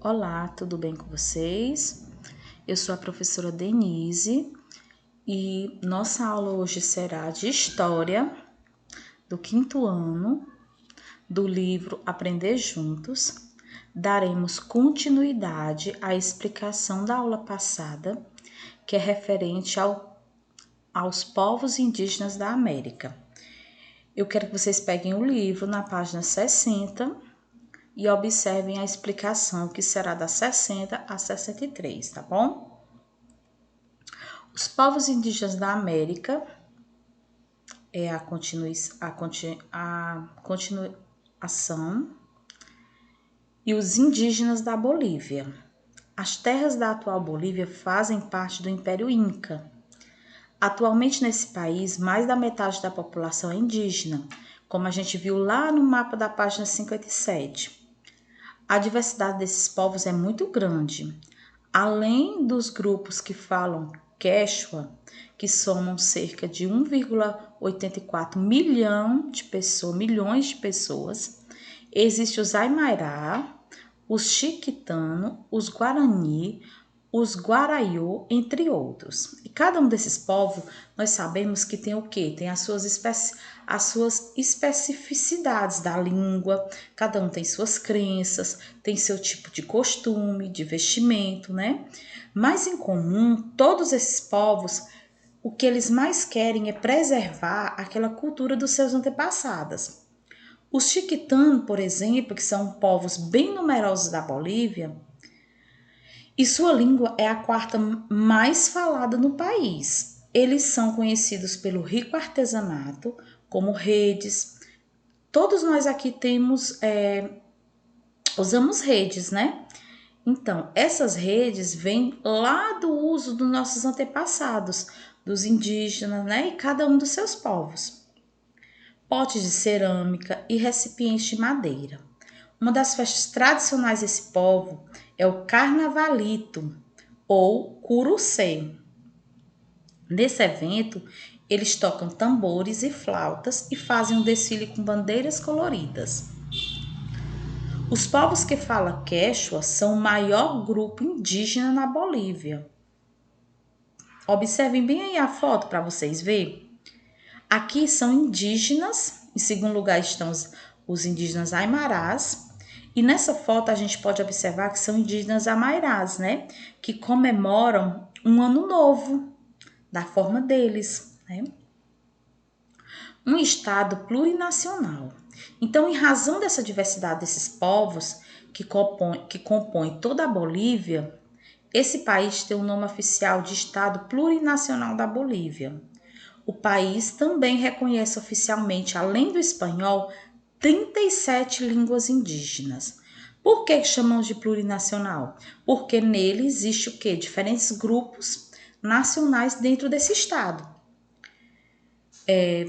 Olá, tudo bem com vocês? Eu sou a professora Denise e nossa aula hoje será de História do quinto ano do livro Aprender Juntos. Daremos continuidade à explicação da aula passada, que é referente aos povos indígenas da América. Eu quero que vocês peguem o livro na página 60 e observem a explicação, que será da 60 a 63, tá bom? Os povos indígenas da América é a continuação e os indígenas da Bolívia. As terras da atual Bolívia fazem parte do Império Inca. Atualmente nesse país, mais da metade da população é indígena, como a gente viu lá no mapa da página 57. A diversidade desses povos é muito grande. Além dos grupos que falam Quechua, que somam cerca de 1,84 milhões de pessoas, existem os Aimará, os Chiquitano, os Guarani, os Guaraiô, entre outros. E cada um desses povos, nós sabemos que tem o quê? Tem as suas especificidades da língua, cada um tem suas crenças, tem seu tipo de costume, de vestimento, né? Mas em comum, todos esses povos, o que eles mais querem é preservar aquela cultura dos seus antepassados. Os Chiquitano, por exemplo, que são povos bem numerosos da Bolívia, e sua língua é a quarta mais falada no país. Eles são conhecidos pelo rico artesanato, como redes. Todos nós aqui usamos redes, né? Então, essas redes vêm lá do uso dos nossos antepassados, dos indígenas, né? E cada um dos seus povos. Potes de cerâmica e recipientes de madeira. Uma das festas tradicionais desse povo é o Carnavalito, ou Curucê. Nesse evento, eles tocam tambores e flautas e fazem um desfile com bandeiras coloridas. Os povos que falam Quechua são o maior grupo indígena na Bolívia. Observem bem aí a foto para vocês verem. Aqui são indígenas, em segundo lugar estão os indígenas aimarás, e nessa foto a gente pode observar que são indígenas amairás, né? Que comemoram um ano novo, da forma deles, né? Um estado plurinacional. Então, em razão dessa diversidade desses povos que compõem toda a Bolívia, esse país tem o nome oficial de Estado Plurinacional da Bolívia. O país também reconhece oficialmente, além do espanhol, 37 línguas indígenas. Por que chamamos de plurinacional? Porque nele existe o quê? Diferentes grupos nacionais dentro desse estado.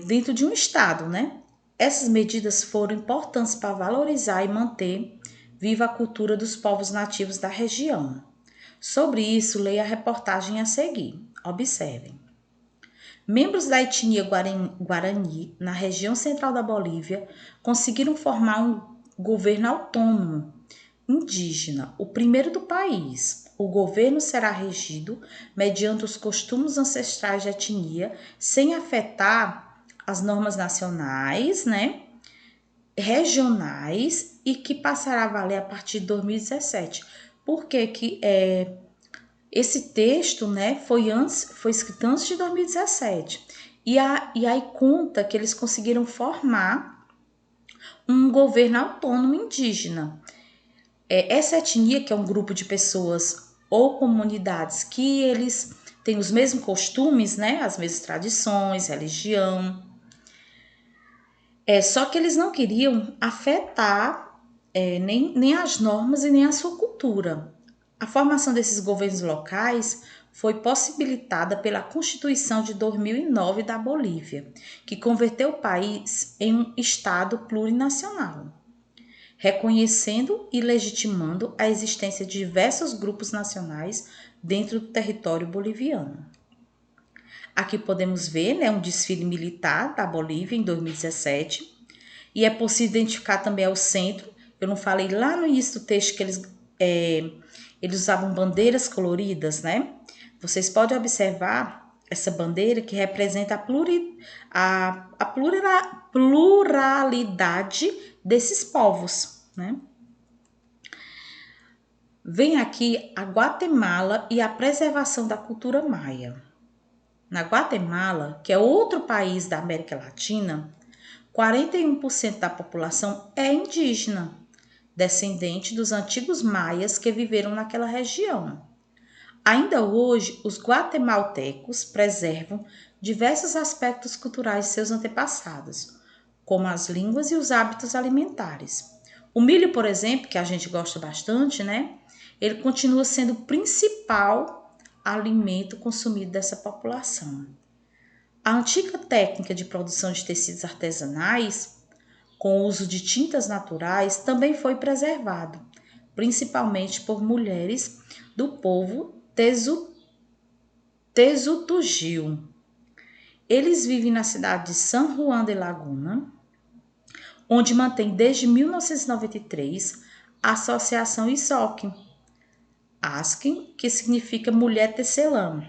Dentro de um estado, né? Essas medidas foram importantes para valorizar e manter viva a cultura dos povos nativos da região. Sobre isso, leia a reportagem a seguir. Observem. Membros da etnia Guarani, na região central da Bolívia, conseguiram formar um governo autônomo indígena, o primeiro do país. O governo será regido mediante os costumes ancestrais de etnia, sem afetar as normas nacionais, né, regionais, e que passará a valer a partir de 2017. Por que esse texto, né, foi escrito antes de 2017. E aí conta que eles conseguiram formar um governo autônomo indígena. Essa etnia, que é um grupo de pessoas ou comunidades que eles têm os mesmos costumes, né, as mesmas tradições, religião. Só que eles não queriam afetar nem as normas e nem a sua cultura. A formação desses governos locais foi possibilitada pela Constituição de 2009 da Bolívia, que converteu o país em um estado plurinacional, reconhecendo e legitimando a existência de diversos grupos nacionais dentro do território boliviano. Aqui podemos ver, né, um desfile militar da Bolívia em 2017, e é possível identificar também o centro. Eu não falei lá no início do texto que eles eles usavam bandeiras coloridas, né? Vocês podem observar essa bandeira que representa a pluralidade desses povos, né? Vem aqui a Guatemala e a preservação da cultura maia. Na Guatemala, que é outro país da América Latina, 41% da população é indígena, descendente dos antigos maias que viveram naquela região. Ainda hoje, os guatemaltecos preservam diversos aspectos culturais de seus antepassados, como as línguas e os hábitos alimentares. O milho, por exemplo, que a gente gosta bastante, né? Ele continua sendo o principal alimento consumido dessa população. A antiga técnica de produção de tecidos artesanais, com o uso de tintas naturais, também foi preservado, principalmente por mulheres do povo Tesutugil. Eles vivem na cidade de San Juan de Laguna, onde mantém desde 1993 a Associação ISOC, Askin, que significa mulher tecelã.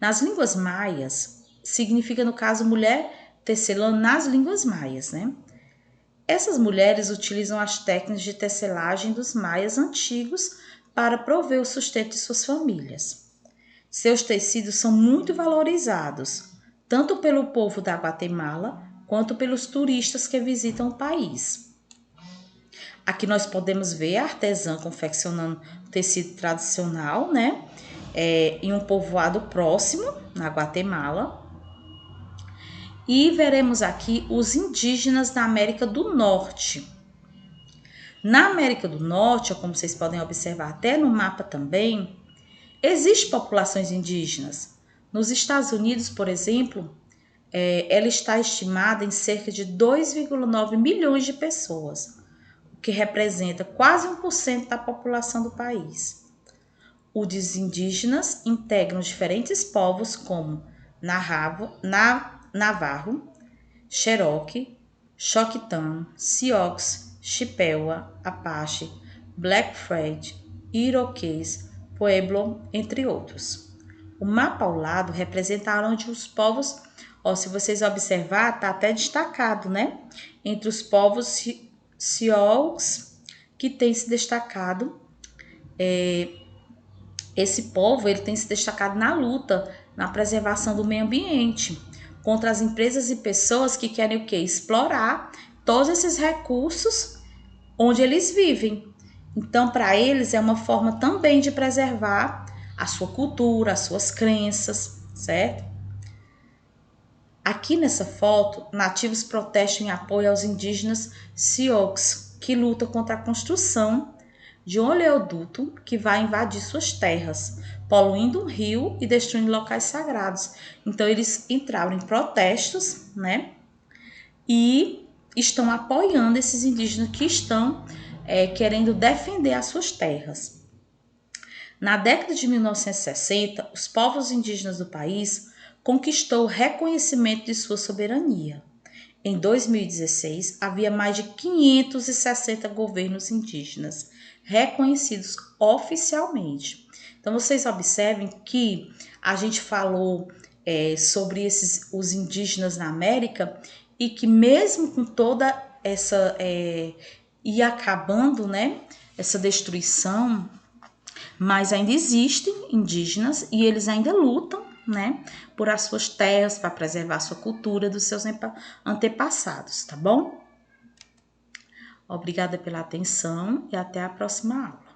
Nas línguas maias, significa, no caso, mulher tecelã nas línguas maias, né? Essas mulheres utilizam as técnicas de tecelagem dos maias antigos para prover o sustento de suas famílias. Seus tecidos são muito valorizados, tanto pelo povo da Guatemala quanto pelos turistas que visitam o país. Aqui nós podemos ver a artesã confeccionando tecido tradicional, né? Em um povoado próximo, na Guatemala. E veremos aqui os indígenas da América do Norte. Na América do Norte, como vocês podem observar até no mapa também, existem populações indígenas. Nos Estados Unidos, por exemplo, ela está estimada em cerca de 2,9 milhões de pessoas, o que representa quase 1% da população do país. Os indígenas integram diferentes povos como Navarro, Cherokee, Choctaw, Sioux, Chippewa, Apache, Blackfeet, Iroquês, Pueblo, entre outros. O mapa ao lado representa onde os povos, se vocês observar, está até destacado, né? Entre os povos Sioux, que tem se destacado, esse povo ele tem se destacado na luta, na preservação do meio ambiente, contra as empresas e pessoas que querem o quê? Explorar todos esses recursos onde eles vivem. Então, para eles é uma forma também de preservar a sua cultura, as suas crenças, certo? Aqui nessa foto, nativos protestam em apoio aos indígenas Sioux, que lutam contra a construção de um oleoduto que vai invadir suas terras, poluindo um rio e destruindo locais sagrados. Então, eles entraram em protestos, né? E estão apoiando esses indígenas que estão querendo defender as suas terras. Na década de 1960, os povos indígenas do país conquistou o reconhecimento de sua soberania. Em 2016, havia mais de 560 governos indígenas reconhecidos oficialmente. Então, vocês observem que a gente falou sobre os indígenas na América e que mesmo com toda essa e acabando, né, essa destruição, mas ainda existem indígenas e eles ainda lutam, né, por as suas terras, para preservar a sua cultura dos seus antepassados, tá bom? Obrigada pela atenção e até a próxima aula.